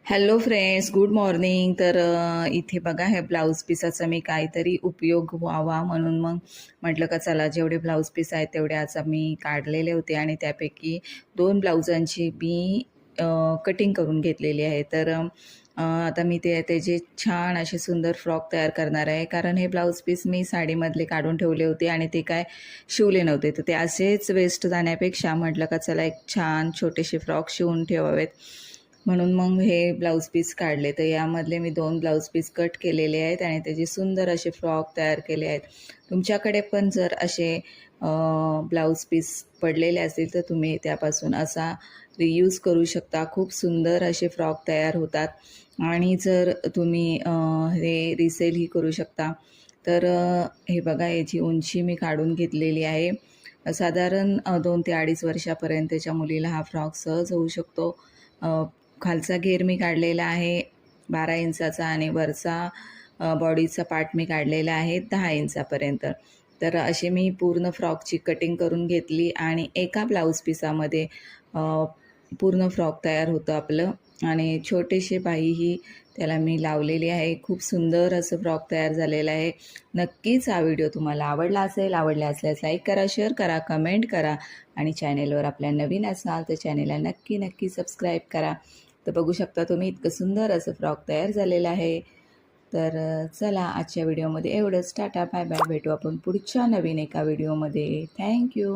Hello friends, good morning. तर इथे बघा, हे ब्लाऊज पीसाचा मी काहीतरी उपयोग व्हावा म्हणून मग म्हटलं का चला, जेवढे ब्लाऊज पीस आहेत तेवढे आज मी काढलेले होते आणि त्यापैकी 2 ब्लाऊजांची मी कटिंग करून घेतलेली आहे. तर आता मी त्याचे छान असे सुंदर फ्रॉक तयार करणार आहे. कारण हे ब्लाऊज पीस मी साडीमधले काढून ठेवले होते आणि ते काय शिवले नव्हते. तर ते असेच वेस्ट जाण्यापेक्षा म्हटलं का चला, एक छान छोटेसे फ्रॉक शिवून ठेवावेत म्हणून मग हे ब्लाऊज पीस काढले. तर यामधले मी 2 ब्लाऊज पीस कट केलेले आहेत आणि त्याचे सुंदर असे फ्रॉक तयार केले आहेत. तुमच्याकडे पण जर असे ब्लाऊज पीस पडलेले असतील तर तुम्ही त्यापासून असा रियूज करू शकता. खूप सुंदर असे फ्रॉक तयार होतात आणि जर तुम्ही हे रिसेलही करू शकता. तर हे बघा, याची उंची मी काढून घेतलेली आहे. साधारण 2 ते 2.5 वर्षापर्यंतच्या मुलीला हा फ्रॉक सहज होऊ शकतो. खालचा घेर मी काढलेला आहे 12 इंचाचा आणि वरचा बॉडीचा पार्ट मी काढलेला आहे 10 इंचापर्यंत. तर असे मी पूर्ण फ्रॉकची कटिंग करून घेतली आणि एका ब्लाऊज पिसामध्ये पूर्ण फ्रॉक तयार होतं आपलं. आणि छोटेसे बाहीही त्याला मी लावलेली आहे. खूप सुंदर असं फ्रॉक तयार झालेलं आहे. नक्कीच हा व्हिडिओ तुम्हाला आवडला असेल. आवडला असल्यास लाईक करा, शेअर करा, कमेंट करा आणि चॅनेलवर आपल्या नवीन असाल तर चॅनेलला नक्की सबस्क्राईब करा. तर बघू शकता तुम्ही, इतकं सुंदर असं फ्रॉक तयार झालेलं आहे. तर चला, आजच्या व्हिडिओमध्ये एवढंच. Tata, bye bye. भेटू आपण पुढच्या नवीन एका व्हिडिओमध्ये. थँक्यू.